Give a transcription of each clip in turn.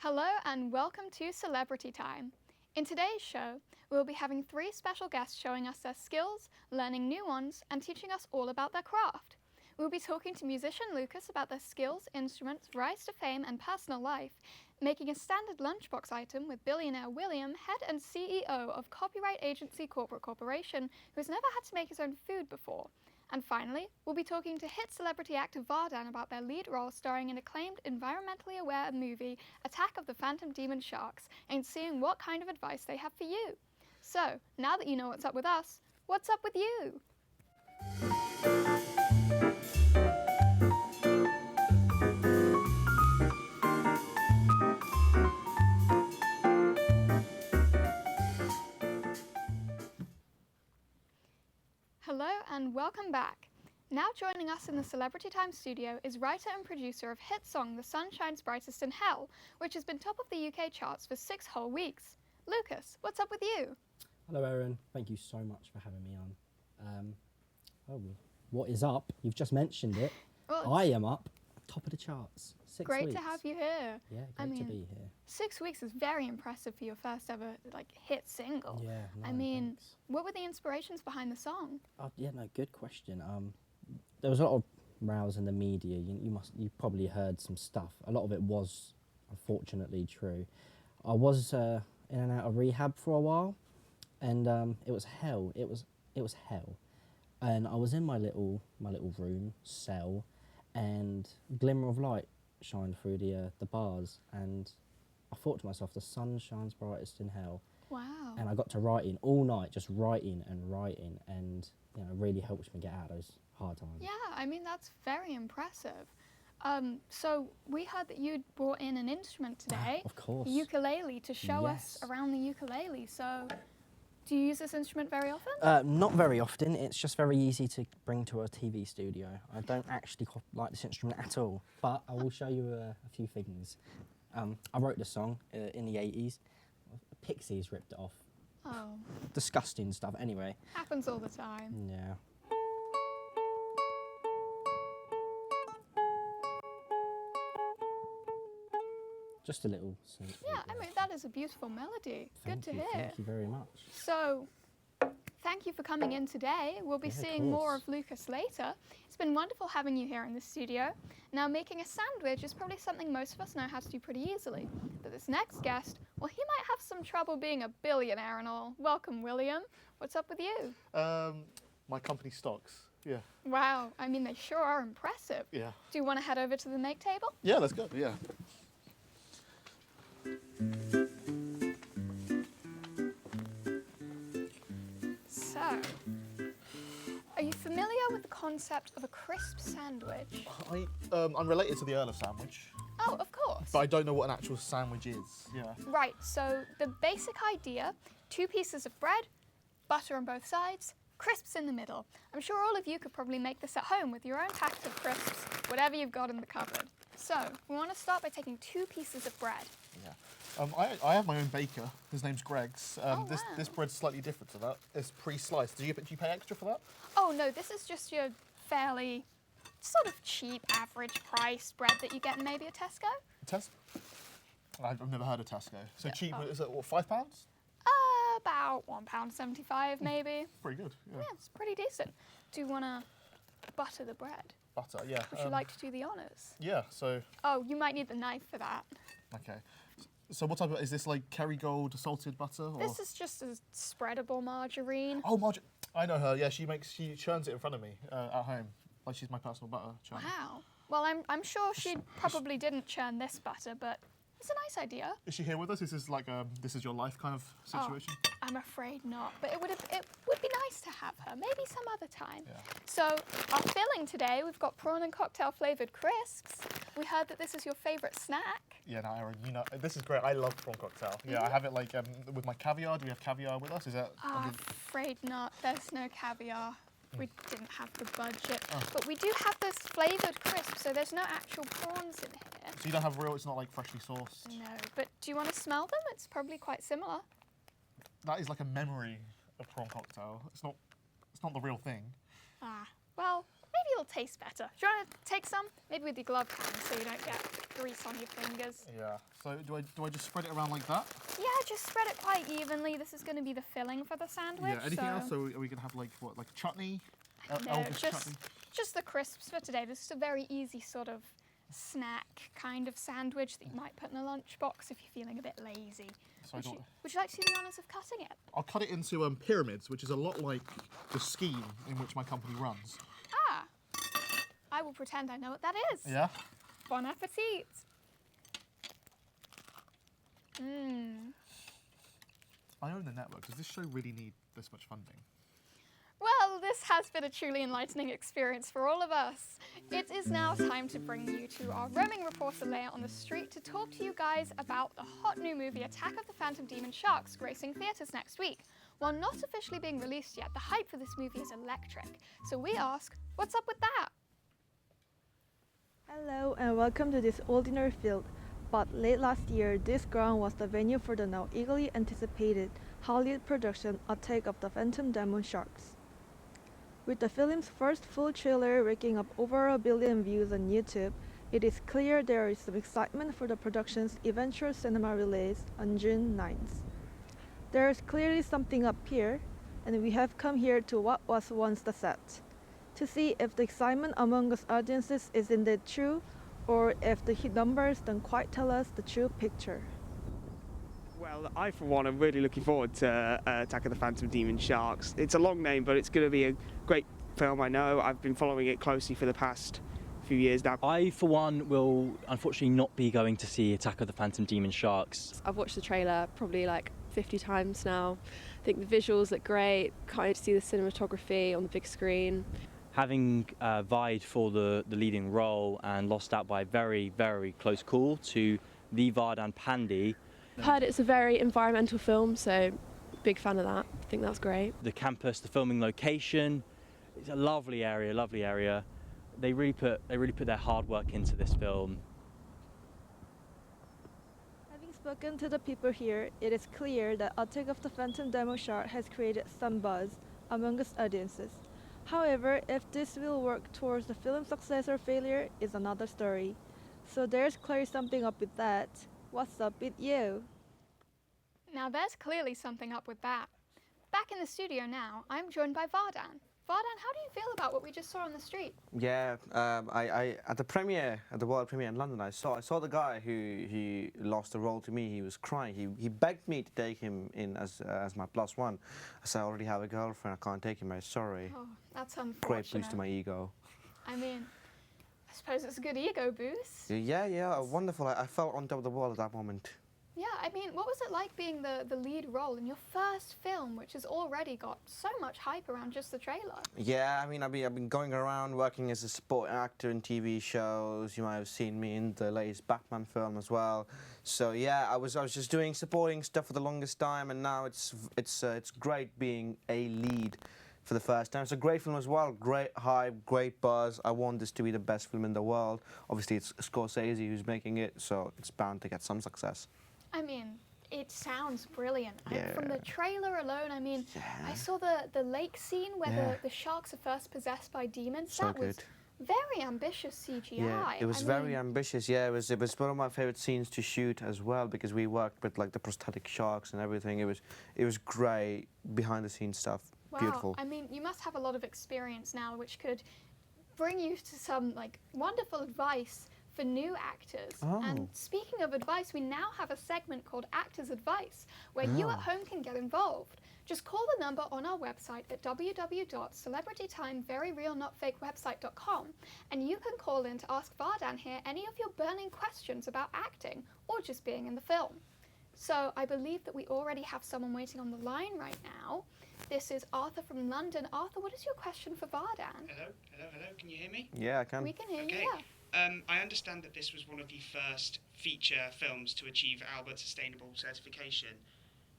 Hello and welcome to Celebrity Time. In today's show, we'll be having 3 special guests showing us their skills, learning new ones, and teaching us all about their craft. We'll be talking to musician Lucas about their skills, instruments, rise to fame, and personal life, making a standard lunchbox item with billionaire William, head and CEO of copyright agency Corporate Corporation, who has never had to make his own food before. And finally, we'll be talking to hit celebrity actor Vardan about their lead role starring in acclaimed environmentally aware movie Attack of the Phantom Demon Sharks and seeing what kind of advice they have for you. So, now that you know what's up with us, what's up with you? Hello and welcome back. Now joining us in the Celebrity Time studio is writer and producer of hit song The Sun Shines Brightest in Hell, which has been top of the UK charts for 6 whole weeks. Lucas, what's up with you? Hello Erin, thank you so much for having me on. What is up? You've just mentioned it. Well, I am up, top of the charts. 6 great weeks. to have you here. Yeah, great to be here. 6 weeks is very impressive for your first ever hit single. Yeah, no, thanks. What were the inspirations behind the song? Yeah, no, good question. There was a lot of rows in the media. You probably heard some stuff. A lot of it was unfortunately true. I was in and out of rehab for a while, and it was hell. It was hell. And I was in my little room cell, and a glimmer of light shined through the bars, and I thought to myself, the sun shines brightest in hell. Wow. And I got to writing all night, just writing, and really helped me get out of those hard times. Yeah, that's very impressive. So we heard that you'd brought in an instrument today. Of course. The ukulele, to show us Yes. around the ukulele. So do you use this instrument very often? Not very often. It's just very easy to bring to a TV studio. I don't actually like this instrument at all, but I will show you a few things. I wrote the song in the 80s. Pixies ripped it off. Oh, Disgusting stuff. Anyway. happens all the time. Yeah. Just a little. Yeah, that is a beautiful melody. Good to hear. Thank you very much. So, thank you for coming in today. We'll be Yeah, of seeing more course. of Lucas later. It's been wonderful having you here in the studio. Now, making a sandwich is probably something most of us know how to do pretty easily. But this next guest, well, he might have some trouble being a billionaire and all. Welcome, William. What's up with you? My company stocks. Yeah. Wow, they sure are impressive. Yeah. Do you want to head over to the make table? Yeah, let's go. Yeah. So, are you familiar with the concept of a crisp sandwich? I'm related to the Earl of Sandwich, Oh, of course. but I don't know what an actual sandwich is. Yeah. Right, so the basic idea, 2 pieces of bread, butter on both sides, crisps in the middle. I'm sure all of you could probably make this at home with your own packet of crisps, whatever you've got in the cupboard. So, we want to start by taking 2 pieces of bread. Yeah. I have my own baker. His name's Greg's. Oh, this wow. this bread's slightly different to that. It's pre-sliced. Do you pay extra for that? Oh no, this is just your fairly sort of cheap, average price bread that you get in maybe a Tesco. Tesco. I've never heard of Tesco. So Yeah, cheap. oh. Is it what, £5? About £1.75 maybe. Pretty good. Yeah. Yeah, it's pretty decent. Do you want to butter the bread? Butter. Yeah. Would you like to do the honours? Yeah. So Oh, you might need the knife for that. okay. So what type of is this, like Kerrygold salted butter? Or? This is just a spreadable margarine. Oh, Margaret. I know her. Yeah, she churns it in front of me at home. Like she's my personal butter churner. Wow. Well, I'm sure she probably didn't churn this butter, but it's a nice idea. Is she here with us? This is like this is your life kind of situation. Oh, I'm afraid not, but it would be nice to have her. Maybe some other time. Yeah. So our filling today, we've got prawn and cocktail flavoured crisps. We heard that this is your favourite snack. Yeah, no, Aaron, this is great. I love prawn cocktail. Yeah, I have it like with my caviar. Do we have caviar with us? Is that? I'm afraid not. There's no caviar. We didn't have the budget. Oh. But we do have this flavoured crisp, so there's no actual prawns in here. So you don't have real. It's not like freshly sourced. No, but do you want to smell them? It's probably quite similar. That is like a memory of prawn cocktail. It's not the real thing. Ah, well, maybe it'll taste better. Do you want to take some? Maybe with your glove hand so you don't get grease on your fingers. Yeah. So do I just spread it around like that? Yeah, just spread it quite evenly. This is going to be the filling for the sandwich. Yeah. Anything so else? So are we gonna have like what, like chutney? No, Elvis just chutney. just the crisps for today. This is a very easy sort of snack kind of sandwich that you might put in a lunchbox if you're feeling a bit lazy. So I don't. Would you like to do the honours of cutting it? I'll cut it into pyramids, which is a lot like the scheme in which my company runs. Ah, I will pretend I know what that is. Yeah. Bon appetit. Mmm. I own the network. Does this show really need this much funding? Well, this has been a truly enlightening experience for all of us. It is now time to bring you to our roaming reporter Leia on the street to talk to you guys about the hot new movie Attack of the Phantom Demon Sharks gracing theatres next week. While not officially being released yet, the hype for this movie is electric. So we ask, what's up with that? Hello and welcome to this ordinary field. But late last year, this ground was the venue for the now eagerly anticipated Hollywood production Attack of the Phantom Demon Sharks. With the film's first full trailer raking up over 1 billion views on YouTube, it is clear there is some excitement for the production's eventual cinema release on June 9th. There is clearly something up here, and we have come here to what was once the set, to see if the excitement among us audiences is indeed true, or if the hit numbers don't quite tell us the true picture. Well, I, for one, am really looking forward to Attack of the Phantom Demon Sharks. It's a long name, but it's going to be a great film, I know. I've been following it closely for the past few years now. I, for one, will unfortunately not be going to see Attack of the Phantom Demon Sharks. I've watched the trailer probably like 50 times now. I think the visuals look great. Can't wait to see the cinematography on the big screen. Having vied for the leading role and lost out by a very, very close call to the Vardan Pandey. Heard it's a very environmental film, so big fan of that. I think that's great. The campus, the filming location, it's a lovely area, lovely area. They really put their hard work into this film. Having spoken to the people here, it is clear that Attack of the Phantom Demon Shark has created some buzz among its audiences. However, if this will work towards the film's success or failure is another story. So there's clearly something up with that. What's up with you? Now there's clearly something up with that. Back in the studio now, I'm joined by Vardan. Vardan, how do you feel about what we just saw on the street? Yeah, I at the premiere, at the world premiere in London, I saw the guy who lost the role to me. He was crying. He begged me to take him in as my plus one. I said, I already have a girlfriend. I can't take him. I'm sorry. Oh, that's unfortunate. Great boost to my ego. I mean, I suppose it's a good ego boost. Yeah, wonderful. I felt on top of the world at that moment. Yeah, I mean, what was it like being the lead role in your first film, which has already got so much hype around just the trailer? Yeah, I mean, I've been going around working as a support actor in TV shows. You might have seen me in the latest Batman film as well. So yeah, I was just doing supporting stuff for the longest time, and now it's great being a lead for the first time. It's a great film as well. Great hype, great buzz. I want this to be the best film in the world. Obviously, it's Scorsese who's making it, so it's bound to get some success. I mean, it sounds brilliant. Yeah. From the trailer alone, I mean, Yeah. I saw the lake scene where Yeah. the sharks are first possessed by demons. So That was good. very ambitious CGI. Yeah, it was very ambitious. Yeah, it was one of my favorite scenes to shoot as well, because we worked with like the prosthetic sharks and everything. It was great behind the scenes stuff. Wow. Beautiful. I mean, you must have a lot of experience now, which could bring you to some like wonderful advice for new actors. Oh. And speaking of advice, we now have a segment called Actors Advice, where you at home can get involved. Just call the number on our website at www.celebritytimeveryrealnotfakewebsite.com, and you can call in to ask Vardan here any of your burning questions about acting or just being in the film. So I believe that we already have someone waiting on the line right now. This is Arthur from London. Arthur, what is your question for Vardan? Hello. Can you hear me? Yeah, I can. We can hear Okay. you, yeah. I understand that this was one of the first feature films to achieve Albert Sustainable certification.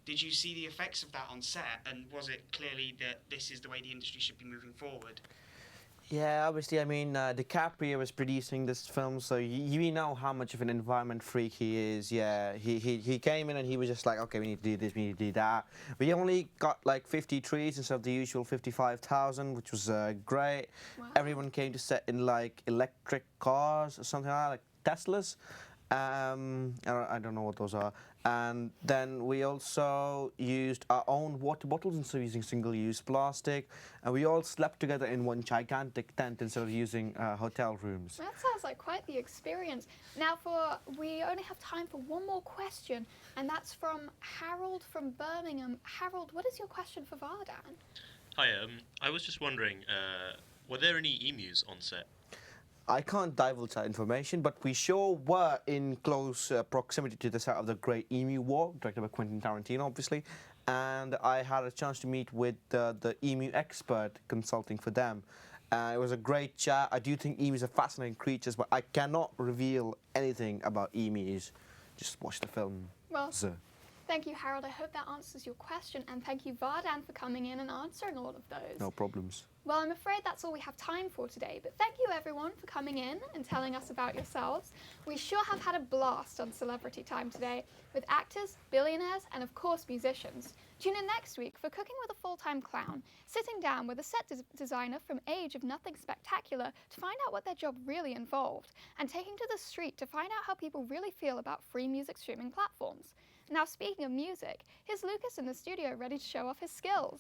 Did you see the effects of that on set, and was it clearly that this is the way the industry should be moving forward? Yeah, obviously, I mean, DiCaprio was producing this film, so you know how much of an environment freak he is. Yeah, he came in and he was just like, okay, we need to do this, we need to do that. We only got like 50 trees instead of the usual 55,000, which was great. Wow. Everyone came to set in like electric cars or something like Teslas. I don't know what those are. And then we also used our own water bottles instead of using single-use plastic. And we all slept together in one gigantic tent instead of using hotel rooms. That sounds like quite the experience. Now, we only have time for one more question, and that's from Harold from Birmingham. Harold, what is your question for Vardan? Hi, I was just wondering, were there any emus on set? I can't divulge that information, but we sure were in close proximity to the set of The Great Emu Walk, directed by Quentin Tarantino, obviously. And I had a chance to meet with the emu expert consulting for them. It was a great chat. I do think emus are fascinating creatures, but I cannot reveal anything about emus. Just watch the film. Well, thank you, Harold. I hope that answers your question, and thank you, Vardan, for coming in and answering all of those. No problems. Well, I'm afraid that's all we have time for today, but thank you everyone for coming in and telling us about yourselves. We sure have had a blast on Celebrity Time today with actors, billionaires, and of course musicians. Tune in next week for Cooking with a Full-Time Clown, sitting down with a set designer from Age of Nothing Spectacular to find out what their job really involved, and taking to the street to find out how people really feel about free music streaming platforms. Now, speaking of music, here's Lucas in the studio ready to show off his skills.